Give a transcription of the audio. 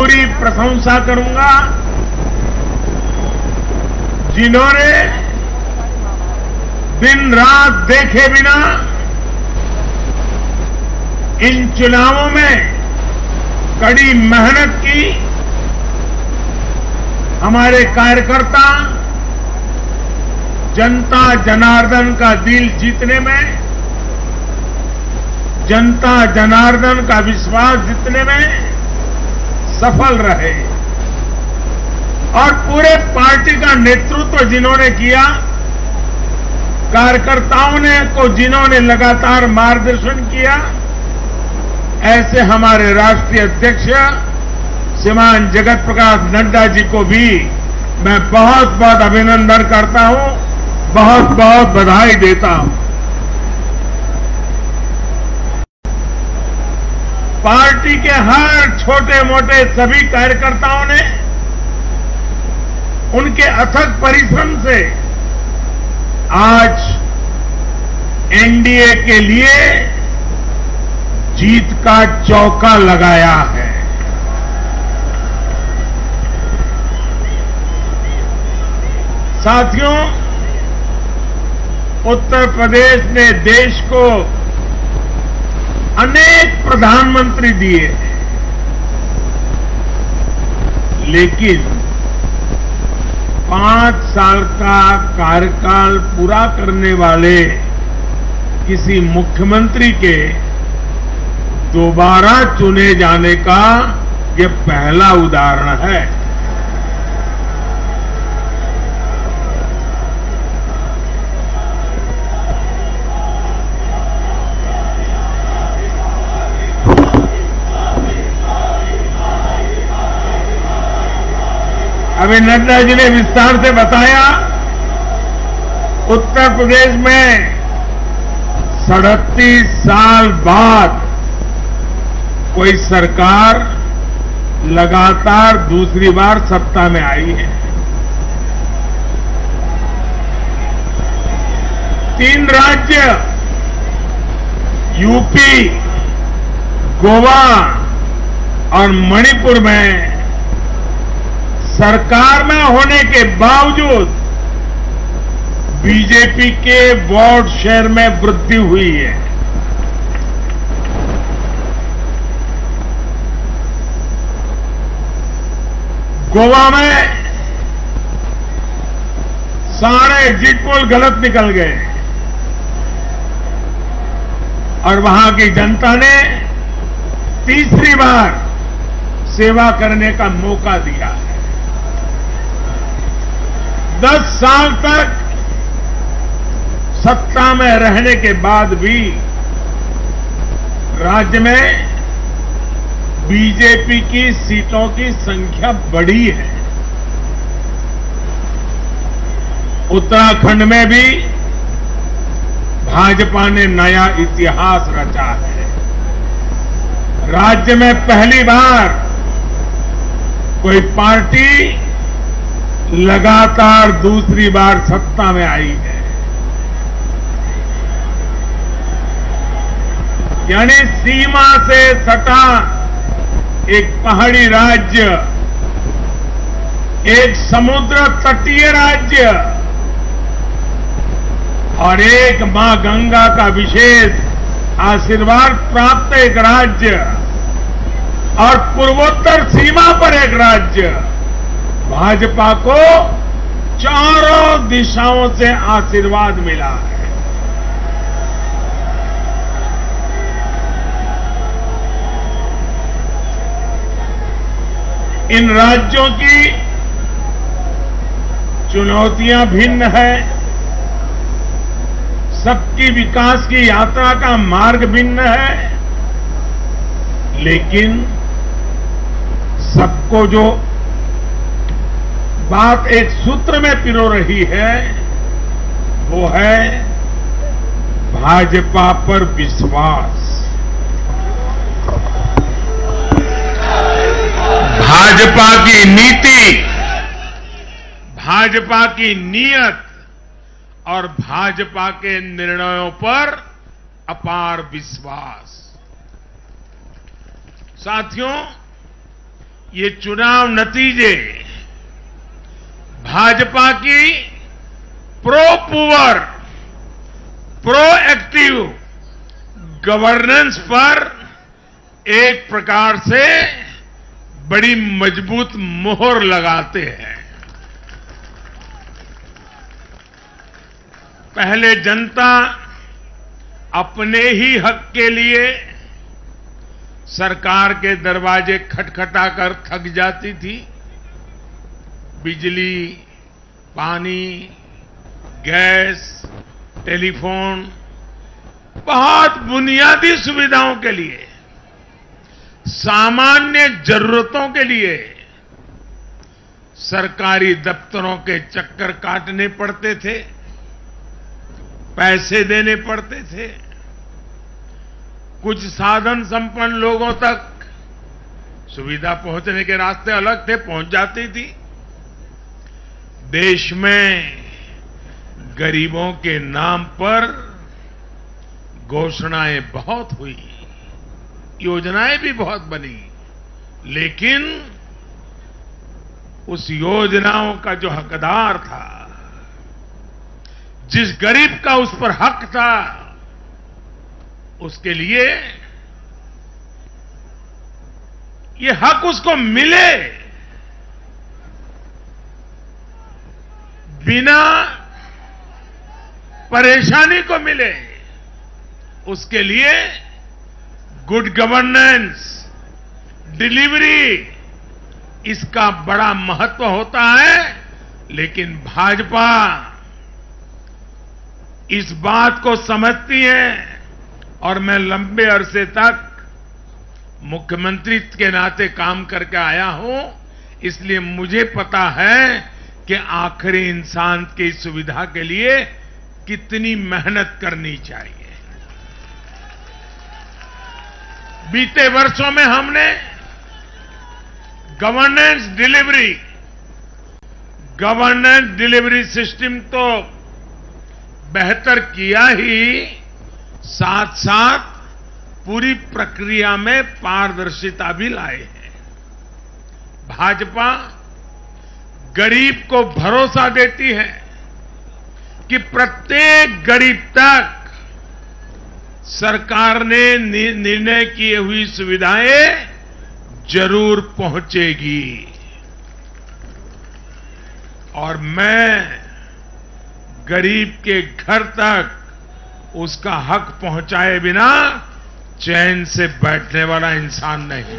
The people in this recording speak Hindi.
पूरी प्रशंसा करूंगा जिन्होंने दिन रात देखे बिना इन चुनावों में कड़ी मेहनत की। हमारे कार्यकर्ता जनता जनार्दन का दिल जीतने में, जनता जनार्दन का विश्वास जीतने में सफल रहे और पूरे पार्टी का नेतृत्व जिन्होंने किया, कार्यकर्ताओं ने को जिन्होंने लगातार मार्गदर्शन किया, ऐसे हमारे राष्ट्रीय अध्यक्ष श्रीमान जगत प्रकाश नड्डा जी को भी मैं बहुत बहुत अभिनंदन करता हूं, बहुत बहुत बधाई देता हूं। पार्टी के हर छोटे मोटे सभी कार्यकर्ताओं ने उनके अथक परिश्रम से आज एनडीए के लिए जीत का चौका लगाया है। साथियों, उत्तर प्रदेश ने देश को अनेक प्रधानमंत्री दिए, लेकिन 5 साल का कार्यकाल पूरा करने वाले किसी मुख्यमंत्री के दोबारा चुने जाने का ये पहला उदाहरण है। अभी नड्डा जी ने विस्तार से बताया, उत्तर प्रदेश में 37 साल बाद कोई सरकार लगातार दूसरी बार सत्ता में आई है। 3 राज्य यूपी, गोवा और मणिपुर में सरकार में होने के बावजूद बीजेपी के वोट शेयर में वृद्धि हुई है। गोवा में सारे एग्जिट पोल गलत निकल गए और वहां की जनता ने तीसरी बार सेवा करने का मौका दिया है। 10 साल तक सत्ता में रहने के बाद भी राज्य में बीजेपी की सीटों की संख्या बढ़ी है। उत्तराखंड में भी भाजपा ने नया इतिहास रचा है। राज्य में पहली बार कोई पार्टी लगातार दूसरी बार सत्ता में आई है। यानी सीमा से सटा एक पहाड़ी राज्य, एक समुद्र तटीय राज्य और एक मां गंगा का विशेष आशीर्वाद प्राप्त एक राज्य और पूर्वोत्तर सीमा पर एक राज्य, भाजपा को चारों दिशाओं से आशीर्वाद मिला है। इन राज्यों की चुनौतियां भिन्न है, सबकी विकास की यात्रा का मार्ग भिन्न है, लेकिन सबको जो बात एक सूत्र में पिरो रही है वो है भाजपा पर विश्वास। भाजपा की नीति, भाजपा की नीयत और भाजपा के निर्णयों पर अपार विश्वास। साथियों, ये चुनाव नतीजे भाजपा की प्रो पुअर, प्रोएक्टिव गवर्नेंस पर एक प्रकार से बड़ी मजबूत मोहर लगाते हैं। पहले जनता अपने ही हक के लिए सरकार के दरवाजे खटखटाकर थक जाती थी। बिजली, पानी, गैस, टेलीफोन, बहुत बुनियादी सुविधाओं के लिए, सामान्य जरूरतों के लिए सरकारी दफ्तरों के चक्कर काटने पड़ते थे, पैसे देने पड़ते थे। कुछ साधन संपन्न लोगों तक सुविधा पहुंचने के रास्ते अलग थे, पहुंच जाती थी। देश में गरीबों के नाम पर घोषणाएं बहुत हुई, योजनाएं भी बहुत बनी, लेकिन उस योजनाओं का जो हकदार था, जिस गरीब का उस पर हक था, उसके लिए ये हक उसको मिले, बिना परेशानी को मिले, उसके लिए गुड गवर्नेंस, डिलीवरी, इसका बड़ा महत्व होता है। लेकिन भाजपा इस बात को समझती है, और मैं लंबे अरसे तक मुख्यमंत्री के नाते काम करके आया हूं, इसलिए मुझे पता है कि आखिरी इंसान की सुविधा के लिए कितनी मेहनत करनी चाहिए। बीते वर्षों में हमने गवर्नेंस डिलीवरी सिस्टम तो बेहतर किया ही, साथ साथ पूरी प्रक्रिया में पारदर्शिता भी लाए हैं। भाजपा गरीब को भरोसा देती है कि प्रत्येक गरीब तक सरकार ने निर्णय किए हुई सुविधाएं जरूर पहुंचेगी। और मैं गरीब के घर तक उसका हक पहुंचाए बिना चैन से बैठने वाला इंसान नहीं।